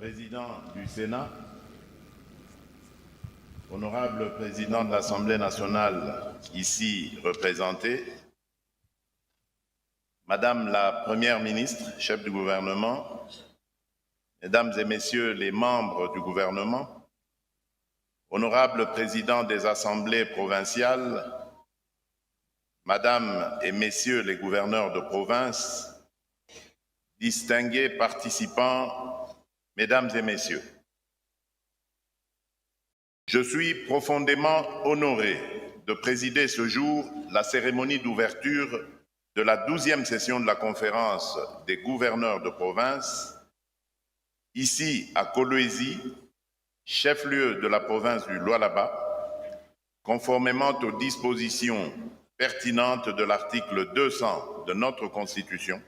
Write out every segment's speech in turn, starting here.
Président du Sénat, honorable Président de l'Assemblée nationale ici représenté, Madame la Première ministre, chef du gouvernement, Mesdames et Messieurs les membres du gouvernement, honorable Président des assemblées provinciales, Madame et Messieurs les gouverneurs de province, distingués participants, Mesdames et Messieurs, je suis profondément honoré de présider ce jour la cérémonie d'ouverture de la 12e session de la conférence des gouverneurs de province, ici à Kolwezi, chef-lieu de la province du Lualaba, conformément aux dispositions pertinentes de l'article 200 de notre Constitution,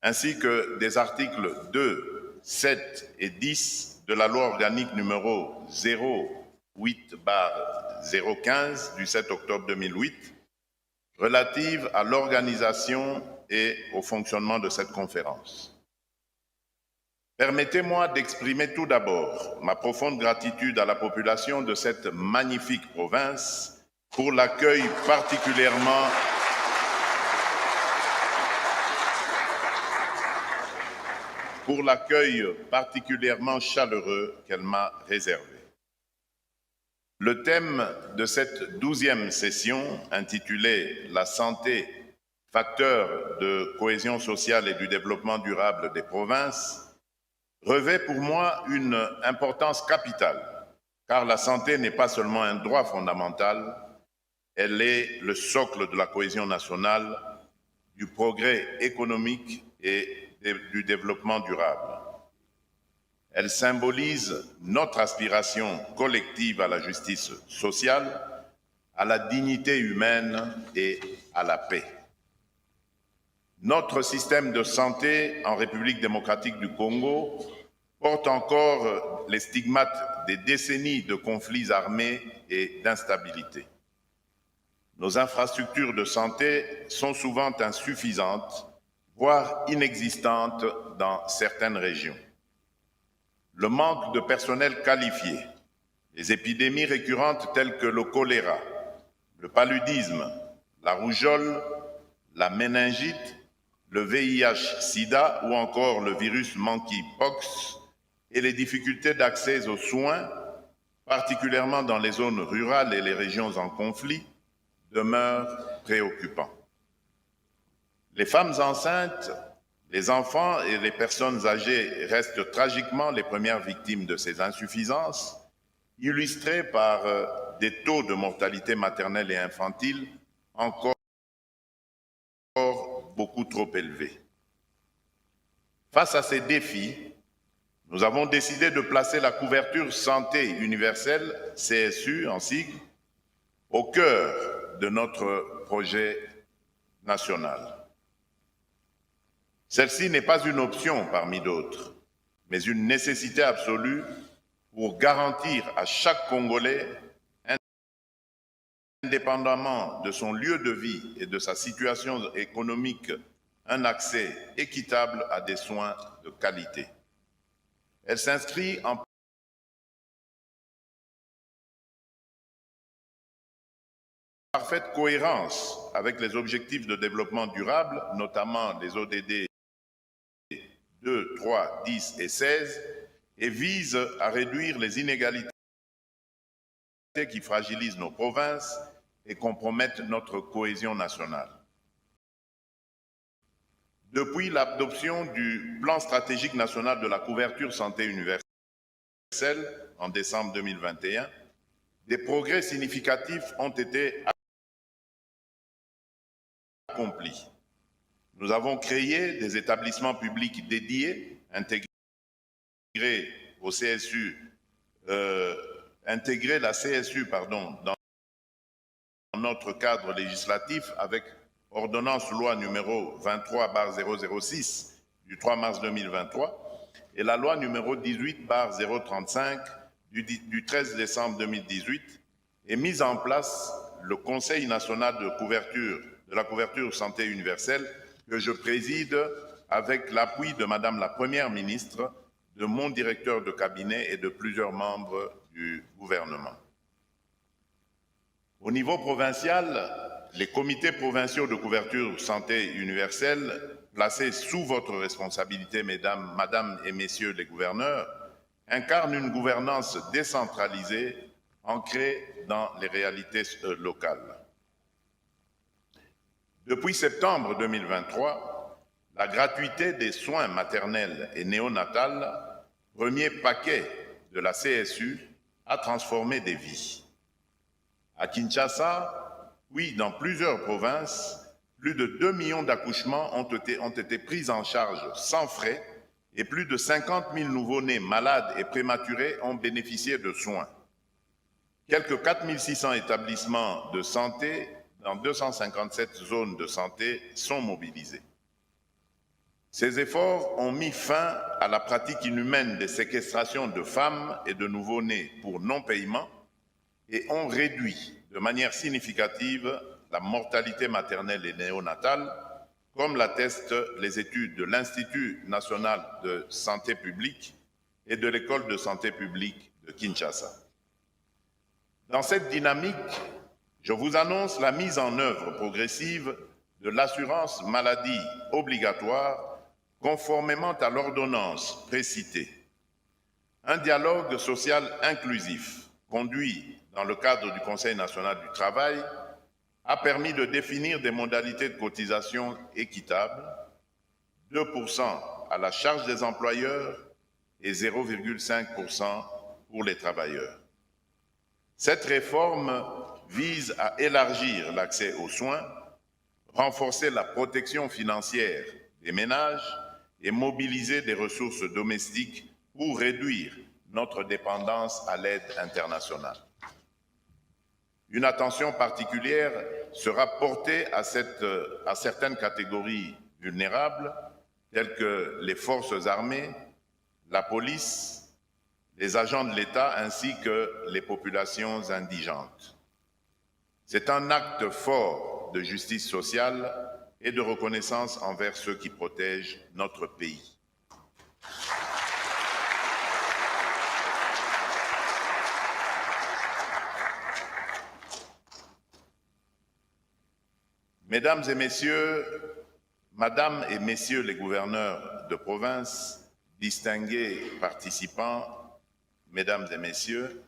ainsi que des articles 2, 7 et 10 de la loi organique numéro 08/015 du 7 octobre 2008, relative à l'organisation et au fonctionnement de cette conférence. Permettez-moi d'exprimer tout d'abord ma profonde gratitude à la population de cette magnifique province pour l'accueil particulièrement chaleureux qu'elle m'a réservé. Le thème de cette 12e session, intitulée « La santé, facteur de cohésion sociale et du développement durable des provinces », revêt pour moi une importance capitale, car la santé n'est pas seulement un droit fondamental, elle est le socle de la cohésion nationale, du progrès économique et du développement durable. Elle symbolise notre aspiration collective à la justice sociale, à la dignité humaine et à la paix. Notre système de santé en République démocratique du Congo porte encore les stigmates des décennies de conflits armés et d'instabilité. Nos infrastructures de santé sont souvent insuffisantes, voire inexistantes dans certaines régions. Le manque de personnel qualifié, les épidémies récurrentes telles que le choléra, le paludisme, la rougeole, la méningite, le VIH-Sida ou encore le virus monkeypox et les difficultés d'accès aux soins, particulièrement dans les zones rurales et les régions en conflit, demeurent préoccupants. Les femmes enceintes, les enfants et les personnes âgées restent tragiquement les premières victimes de ces insuffisances, illustrées par des taux de mortalité maternelle et infantile encore beaucoup trop élevés. Face à ces défis, nous avons décidé de placer la couverture santé universelle, CSU en sigle, au cœur de notre projet national. Celle-ci n'est pas une option parmi d'autres, mais une nécessité absolue pour garantir à chaque Congolais, indépendamment de son lieu de vie et de sa situation économique, un accès équitable à des soins de qualité. Elle s'inscrit en parfaite cohérence avec les objectifs de développement durable, notamment les ODD 2, 3, 10 et 16, et vise à réduire les inégalités qui fragilisent nos provinces et compromettent notre cohésion nationale. Depuis l'adoption du plan stratégique national de la couverture santé universelle en décembre 2021, des progrès significatifs ont été accomplis. Nous avons créé des établissements publics dédiés, intégré la CSU dans notre cadre législatif avec ordonnance loi numéro 23/006 du 3 mars 2023 et la loi numéro 18/035 du 13 décembre 2018 et mise en place le Conseil national de la couverture santé universelle que je préside avec l'appui de Madame la Première ministre de mon directeur de cabinet et de plusieurs membres du gouvernement. Au niveau provincial, les comités provinciaux de couverture santé universelle, placés sous votre responsabilité, Madame et Messieurs les gouverneurs, incarnent une gouvernance décentralisée ancrée dans les réalités locales. Depuis septembre 2023, la gratuité des soins maternels et néonatals, premier paquet de la CSU, a transformé des vies. À Kinshasa, oui, dans plusieurs provinces, plus de 2 millions d'accouchements ont été pris en charge sans frais et plus de 50 000 nouveau-nés malades et prématurés ont bénéficié de soins. Quelques 4 600 établissements de santé dans 257 zones de santé sont mobilisés. Ces efforts ont mis fin à la pratique inhumaine des séquestrations de femmes et de nouveau-nés pour non-paiement et ont réduit de manière significative la mortalité maternelle et néonatale, comme l'attestent les études de l'Institut national de santé publique et de l'École de santé publique de Kinshasa. Dans cette dynamique, je vous annonce la mise en œuvre progressive de l'assurance maladie obligatoire conformément à l'ordonnance précitée. Un dialogue social inclusif conduit dans le cadre du Conseil national du travail a permis de définir des modalités de cotisation équitables, 2% à la charge des employeurs et 0,5% pour les travailleurs. Cette réforme vise à élargir l'accès aux soins, renforcer la protection financière des ménages et mobiliser des ressources domestiques pour réduire notre dépendance à l'aide internationale. Une attention particulière sera portée à certaines catégories vulnérables, telles que les forces armées, la police, les agents de l'État ainsi que les populations indigentes. C'est un acte fort de justice sociale et de reconnaissance envers ceux qui protègent notre pays. Mesdames et Messieurs, Madame et Messieurs les gouverneurs de province, distingués participants, Mesdames et Messieurs,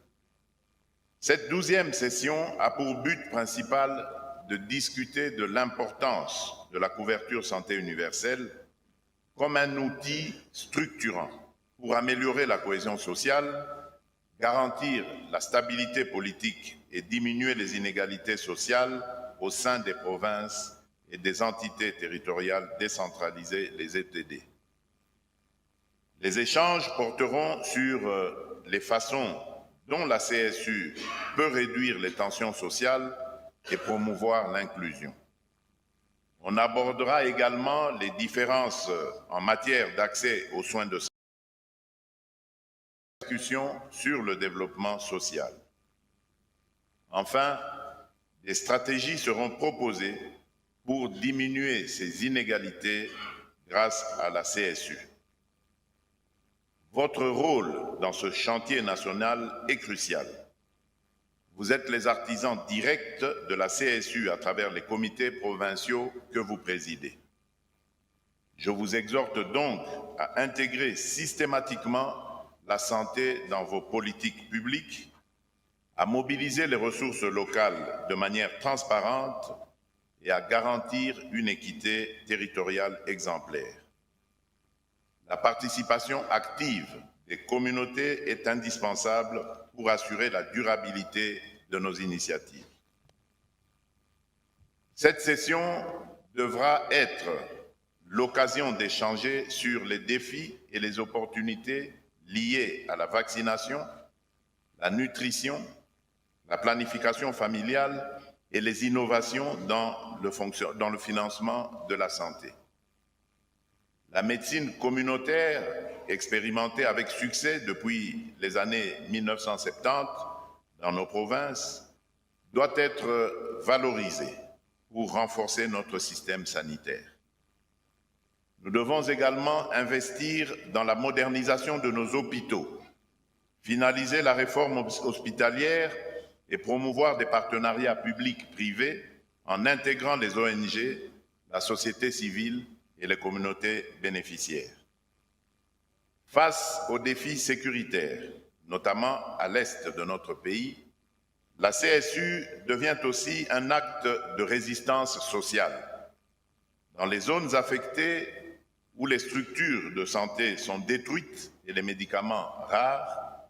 cette 12e session a pour but principal de discuter de l'importance de la couverture santé universelle comme un outil structurant pour améliorer la cohésion sociale, garantir la stabilité politique et diminuer les inégalités sociales au sein des provinces et des entités territoriales décentralisées, les ETD. Les échanges porteront sur les façons dont la CSU peut réduire les tensions sociales et promouvoir l'inclusion. On abordera également les différences en matière d'accès aux soins de santé, discussion sur le développement social. Enfin, des stratégies seront proposées pour diminuer ces inégalités grâce à la CSU. Votre rôle dans ce chantier national est crucial. Vous êtes les artisans directs de la CSU à travers les comités provinciaux que vous présidez. Je vous exhorte donc à intégrer systématiquement la santé dans vos politiques publiques, à mobiliser les ressources locales de manière transparente et à garantir une équité territoriale exemplaire. La participation active des communautés est indispensable pour assurer la durabilité de nos initiatives. Cette session devra être l'occasion d'échanger sur les défis et les opportunités liées à la vaccination, la nutrition, la planification familiale et les innovations dans le financement de la santé. La médecine communautaire, expérimentée avec succès depuis les années 1970 dans nos provinces, doit être valorisée pour renforcer notre système sanitaire. Nous devons également investir dans la modernisation de nos hôpitaux, finaliser la réforme hospitalière et promouvoir des partenariats publics-privés en intégrant les ONG, la société civile et les communautés bénéficiaires. Face aux défis sécuritaires, notamment à l'est de notre pays, la CSU devient aussi un acte de résistance sociale. Dans les zones affectées où les structures de santé sont détruites et les médicaments rares,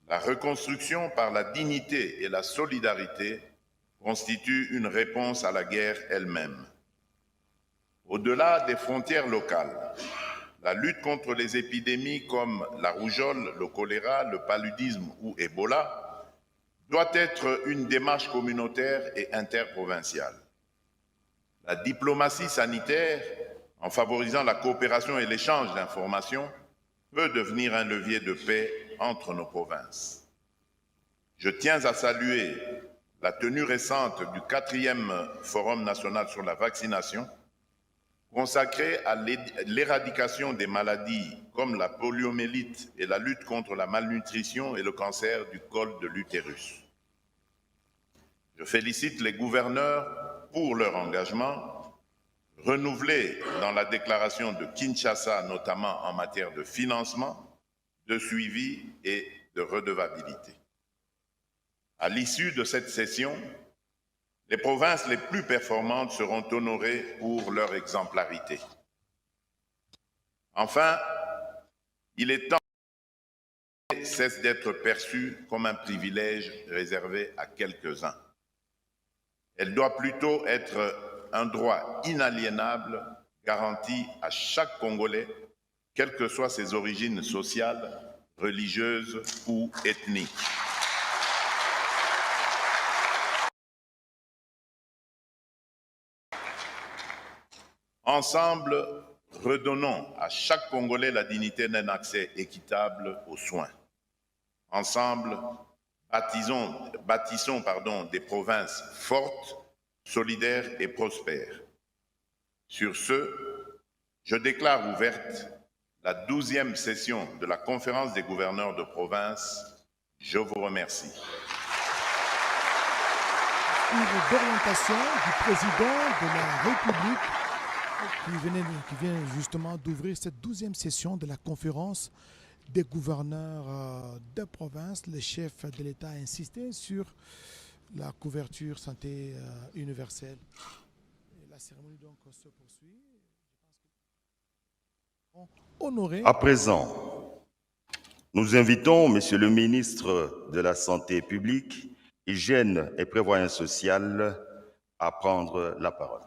la reconstruction par la dignité et la solidarité constitue une réponse à la guerre elle-même. Au-delà des frontières locales, la lutte contre les épidémies comme la rougeole, le choléra, le paludisme ou Ebola doit être une démarche communautaire et interprovinciale. La diplomatie sanitaire, en favorisant la coopération et l'échange d'informations, peut devenir un levier de paix entre nos provinces. Je tiens à saluer la tenue récente du 4e Forum national sur la vaccination, consacré à l'éradication des maladies comme la poliomyélite et la lutte contre la malnutrition et le cancer du col de l'utérus. Je félicite les gouverneurs pour leur engagement, renouvelé dans la déclaration de Kinshasa, notamment en matière de financement, de suivi et de redevabilité. À l'issue de cette session, les provinces les plus performantes seront honorées pour leur exemplarité. Enfin, il est temps que cesse d'être perçue comme un privilège réservé à quelques-uns. Elle doit plutôt être un droit inaliénable garanti à chaque Congolais, quelles que soient ses origines sociales, religieuses ou ethniques. Ensemble, redonnons à chaque Congolais la dignité d'un accès équitable aux soins. Ensemble, bâtissons des provinces fortes, solidaires et prospères. Sur ce, je déclare ouverte la 12e session de la conférence des gouverneurs de province. Je vous remercie. Une d'orientation du président de la République qui vient justement d'ouvrir cette 12e session de la conférence des gouverneurs de province. Le chef de l'État a insisté sur la couverture santé universelle. Et la cérémonie donc se poursuit. Honoré. À présent, nous invitons Monsieur le ministre de la Santé publique, Hygiène et Prévoyance sociale à prendre la parole.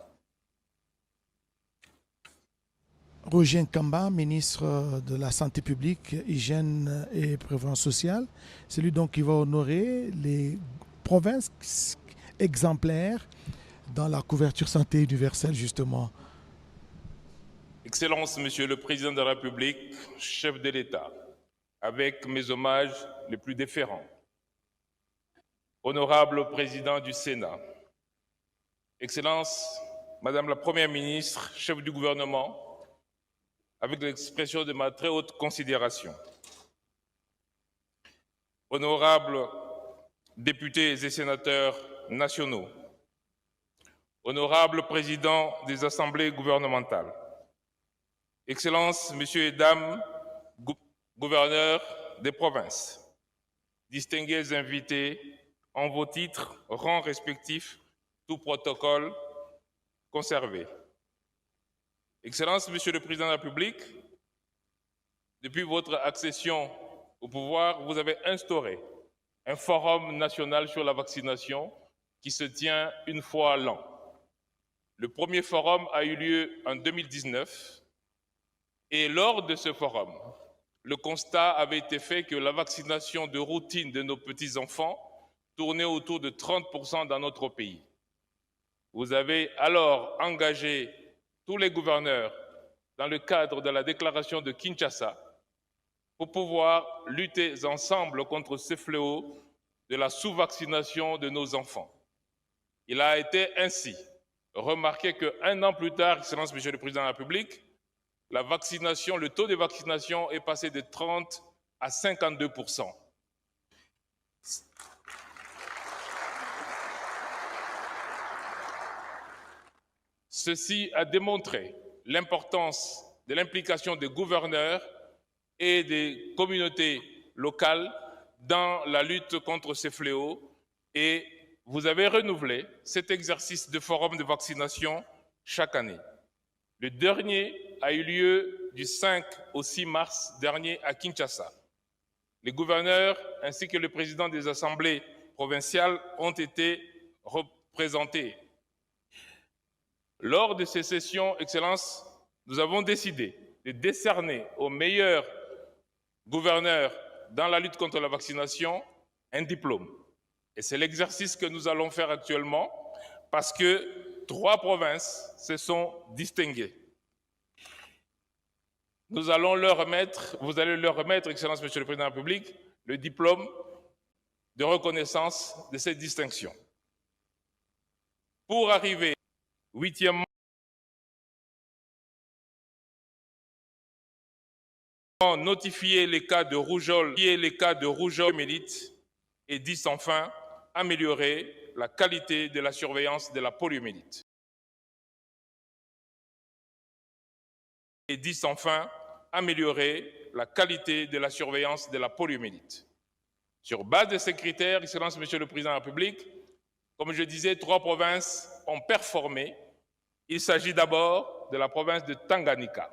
Roger Nkamba, ministre de la Santé publique, Hygiène et Prévoyance sociale. C'est lui donc qui va honorer les provinces exemplaires dans la couverture santé universelle, justement. Excellence, Monsieur le Président de la République, chef de l'État, avec mes hommages les plus déférents. Honorable Président du Sénat, Excellence, Madame la Première ministre, chef du gouvernement, avec l'expression de ma très haute considération. Honorables députés et sénateurs nationaux, honorables présidents des assemblées gouvernementales, Excellences, Messieurs et Dames, gouverneurs des provinces, distingués invités en vos titres, rangs respectifs, tout protocole conservé. Excellences, Monsieur le Président de la République, depuis votre accession au pouvoir, vous avez instauré un forum national sur la vaccination qui se tient une fois l'an. Le premier forum a eu lieu en 2019 et lors de ce forum, le constat avait été fait que la vaccination de routine de nos petits-enfants tournait autour de 30% dans notre pays. Vous avez alors engagé tous les gouverneurs dans le cadre de la déclaration de Kinshasa pour pouvoir lutter ensemble contre ce fléau de la sous-vaccination de nos enfants. Il a été ainsi remarqué qu'un an plus tard, Excellence, Monsieur le Président de la République, le taux de vaccination est passé de 30 à 52%. Ceci a démontré l'importance de l'implication des gouverneurs et des communautés locales dans la lutte contre ces fléaux, et vous avez renouvelé cet exercice de forum de vaccination chaque année. Le dernier a eu lieu du 5 au 6 mars dernier à Kinshasa. Les gouverneurs ainsi que le président des assemblées provinciales ont été représentés. Lors de ces sessions, Excellence, nous avons décidé de décerner aux meilleurs gouverneurs dans la lutte contre la vaccination un diplôme. Et c'est l'exercice que nous allons faire actuellement parce que 3 provinces se sont distinguées. Vous allez leur remettre, Excellence, Monsieur le Président de la République, le diplôme de reconnaissance de cette distinction. Pour arriver, 8e, notifier les cas de rougeole, poliomyélite, et 10 enfin, améliorer la qualité de la surveillance de la poliomyélite. Et 10 enfin, améliorer la qualité de la surveillance de la poliomyélite. Sur base de ces critères, Excellence, Monsieur le Président de la République, comme je disais, 3 provinces ont performé. Il s'agit d'abord de la province de Tanganyika.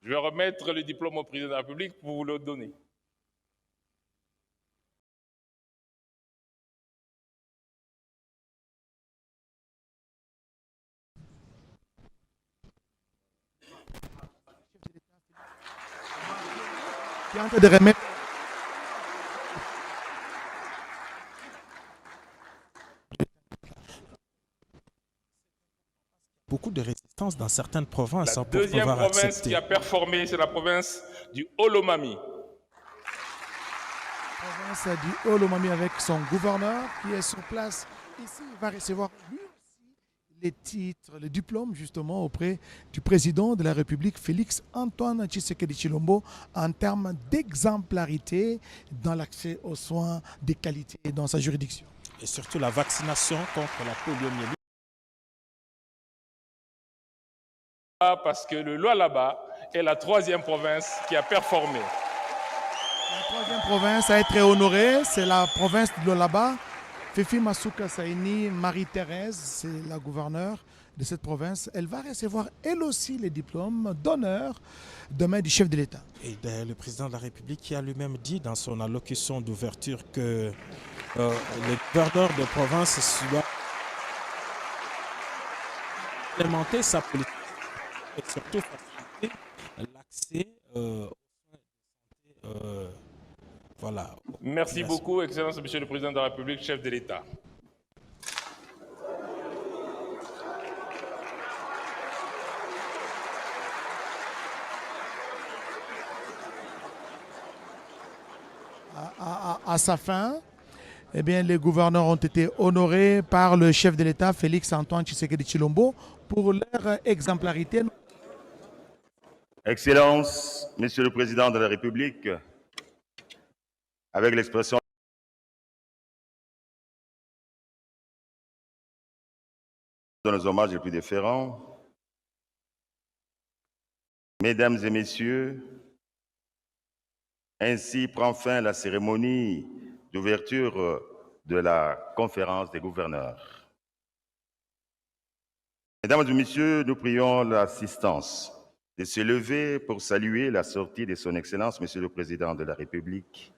Je vais remettre le diplôme au Président de la République pour vous le donner. Qui est en train de remettre. Beaucoup de résistance dans certaines provinces. La pour deuxième pouvoir province accepter. qui a performé, c'est la province du Olomami. La province du Olomami avec son gouverneur qui est sur place. Ici, il va recevoir lui aussi les titres, le diplôme justement auprès du président de la République, Félix Antoine Tshisekedi Tshilombo, en termes d'exemplarité dans l'accès aux soins de qualité dans sa juridiction. Et surtout la vaccination contre la poliomyélite. Parce que le Lualaba est la 3e province qui a performé. La 3e province à être honorée, c'est la province de Lualaba. Fifi Masuka Saini, Marie-Thérèse, c'est la gouverneure de cette province. Elle va recevoir elle aussi les diplômes d'honneur demain du chef de l'État. Et le président de la République qui a lui-même dit dans son allocution d'ouverture que les gouverneurs de province doivent implémenter sa politique et surtout faciliter l'accès aux soins de santé. Voilà. Merci beaucoup, Excellence, Monsieur le Président de la République, chef de l'État. À sa fin, eh bien, les gouverneurs ont été honorés par le chef de l'État, Félix Antoine Tshisekedi Tshilombo, pour leur exemplarité. Excellence, Monsieur le Président de la République, avec l'expression de nos hommages les plus déférents, Mesdames et Messieurs, ainsi prend fin la cérémonie d'ouverture de la conférence des gouverneurs. Mesdames et Messieurs, nous prions l'assistance de se lever pour saluer la sortie de Son Excellence, Monsieur le Président de la République,